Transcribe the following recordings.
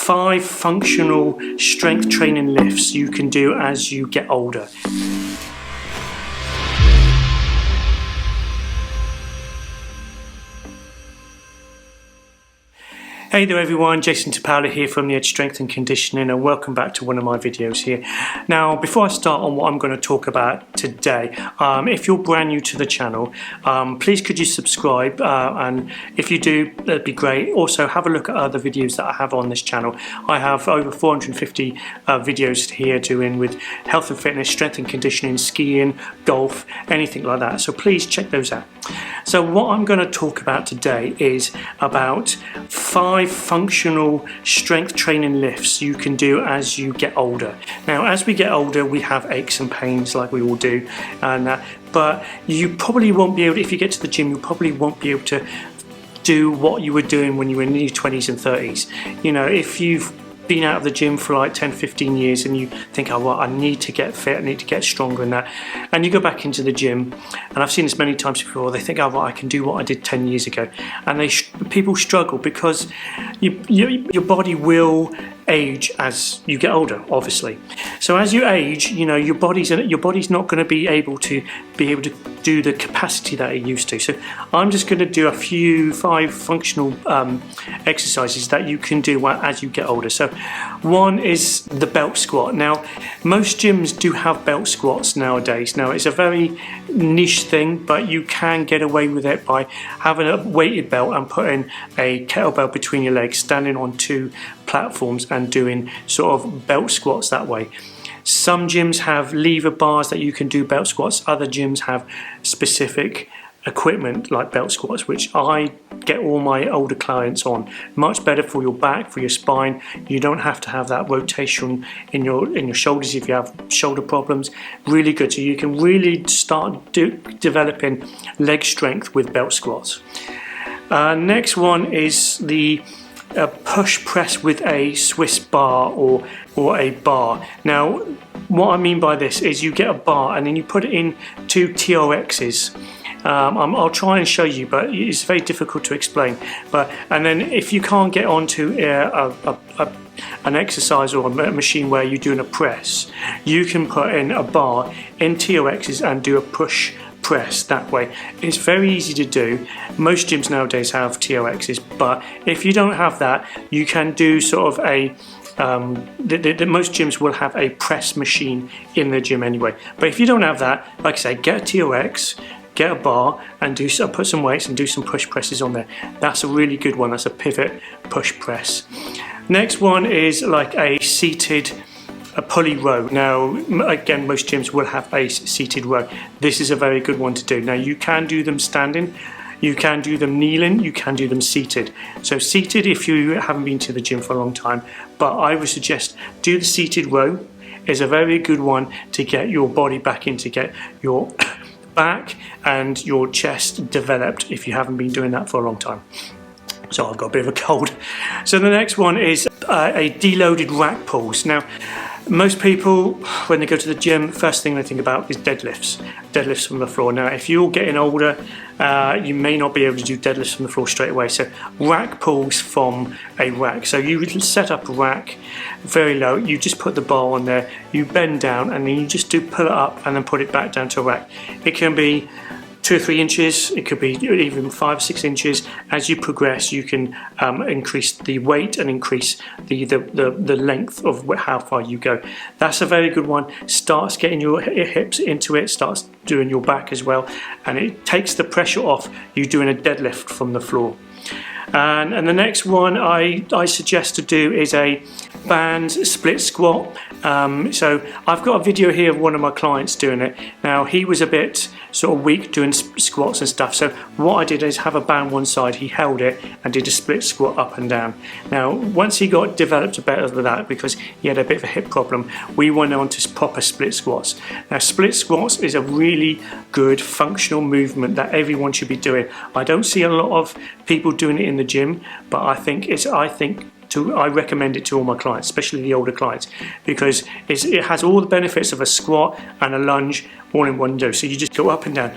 5 functional strength training lifts you can do as you get older. Hey there everyone, Jason Tapala here from the Edge Strength and Conditioning, and welcome back to one of my videos here. Now, before I start on what I'm going to talk about today, if you're brand new to the channel, please could you subscribe, and if you do, that'd be great. Also, have a look at other videos that I have on this channel. I have over 450 videos here doing with health and fitness, strength and conditioning, skiing, golf, anything like that. So please check those out. So what I'm going to talk about today is about 5 functional strength training lifts you can do as you get older. Now, as we get older, we have aches and pains like we all do, and but you probably won't be able to, if you get to the gym, you probably won't be able to do what you were doing when you were in your 20s and 30s. You know, if you've been out of the gym for like 10-15 years and you think, oh well, I need to get fit, I need to get stronger and that, and you go back into the gym, and I've seen this many times before, they think, oh well, I can do what I did 10 years ago, and people struggle because your body will age as you get older, obviously. So as you age, you know, your body's not going to be able to do the capacity that it used to. So I'm just going to do a few 5 functional exercises that you can do as you get older. So one is the belt squat. Now, most gyms do have belt squats nowadays. Now, it's a very niche thing, but you can get away with it by having a weighted belt and putting a kettlebell between your legs, standing on 2 platforms and doing sort of belt squats that way. Some gyms have lever bars that you can do belt squats. Other gyms have specific equipment like belt squats, which I get all my older clients on. Much better for your back, for your spine. You don't have to have that rotation in your shoulders if you have shoulder problems. Really good. So you can really start developing leg strength with belt squats. Next one is the push press with a Swiss bar or a bar. Now, what I mean by this is you get a bar and then you put it in 2 TRXs. I'll try and show you, but it's very difficult to explain. And then if you can't get onto an exercise or a machine where you're doing a press, you can put in a bar in TRXs and do a push press that way. It's very easy to do. Most gyms nowadays have TRXs, but if you don't have that, you can do sort of a most gyms will have a press machine in the gym anyway. But if you don't have that, like I say, get a TRX, get a bar and put some weights and do some push presses on there. That's a really good one. That's a pivot push press. Next one is like a seated pulley row. Now, again, most gyms will have a seated row. This is a very good one to do. Now, you can do them standing, you can do them kneeling, you can do them seated. So seated if you haven't been to the gym for a long time, but I would suggest do the seated row. Is a very good one to get your body back in, to get your back and your chest developed if you haven't been doing that for a long time. So I've got a bit of a cold. So the next one is a deloaded rack pulls. Now, most people, when they go to the gym, first thing they think about is deadlifts from the floor. Now, if you're getting older, you may not be able to do deadlifts from the floor straight away. So rack pulls from a rack. So you set up a rack very low, you just put the bar on there, you bend down, and then you just pull it up and then put it back down to a rack. It can be 2 or 3 inches, it could be even 5 or 6 inches. As you progress, you can increase the weight and increase the length of how far you go. That's a very good one. Starts getting your hips into it, starts doing your back as well, and it takes the pressure off you doing a deadlift from the floor. And the next one I suggest to do is a band split squat. So I've got a video here of one of my clients doing it. Now, he was a bit sort of weak doing squats and stuff, so what I did is have a band one side, he held it and did a split squat up and down. Now, once he got developed better than that, because he had a bit of a hip problem, we went on to proper split squats. Now, split squats is a really good functional movement that everyone should be doing. I don't see a lot of people doing it in the gym, but I recommend it to all my clients, especially the older clients, because it has all the benefits of a squat and a lunge all in one go. So you just go up and down.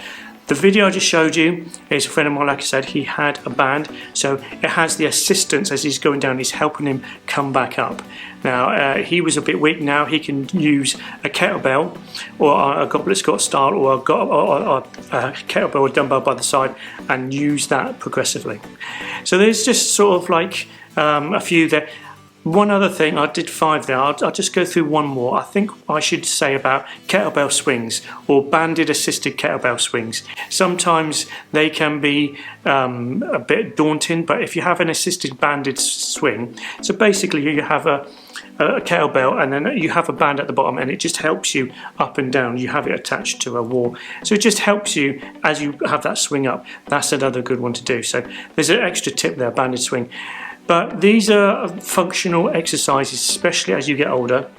The video I just showed you is a friend of mine, like I said, he had a band, so it has the assistance as he's going down, he's helping him come back up. Now, he was a bit weak. Now he can use a kettlebell or a goblet squat style or a kettlebell or dumbbell by the side and use that progressively. So there's just sort of like a few there. One other thing, I did 5 there, I'll just go through one more. I think I should say about kettlebell swings or banded assisted kettlebell swings. Sometimes they can be a bit daunting, but if you have an assisted banded swing, so basically you have a kettlebell and then you have a band at the bottom and it just helps you up and down. You have it attached to a wall, so it just helps you as you have that swing up. That's another good one to do. So there's an extra tip there, banded swing. But these are functional exercises, especially as you get older.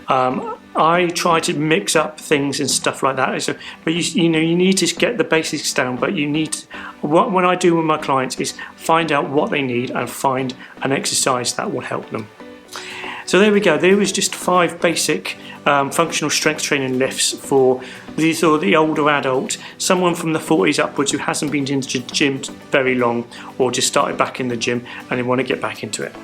I try to mix up things and stuff like that. So, but you know, you need to get the basics down. But you need to, what I do with my clients is find out what they need and find an exercise that will help them. So there we go. There was just 5 basic functional strength training lifts for the older adult, someone from the 40s upwards who hasn't been into the gym very long or just started back in the gym and they want to get back into it.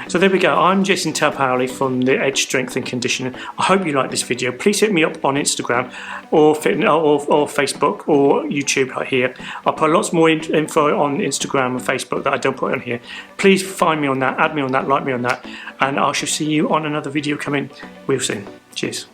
So there we go. I'm Jason Powley from the Edge Strength and Conditioning. I hope you like this video. Please hit me up on Instagram or Facebook or YouTube right here. I'll put lots more info on Instagram and Facebook that I don't put on here. Please find me on that, add me on that, like me on that, and I shall see you on another video coming real soon. Cheers.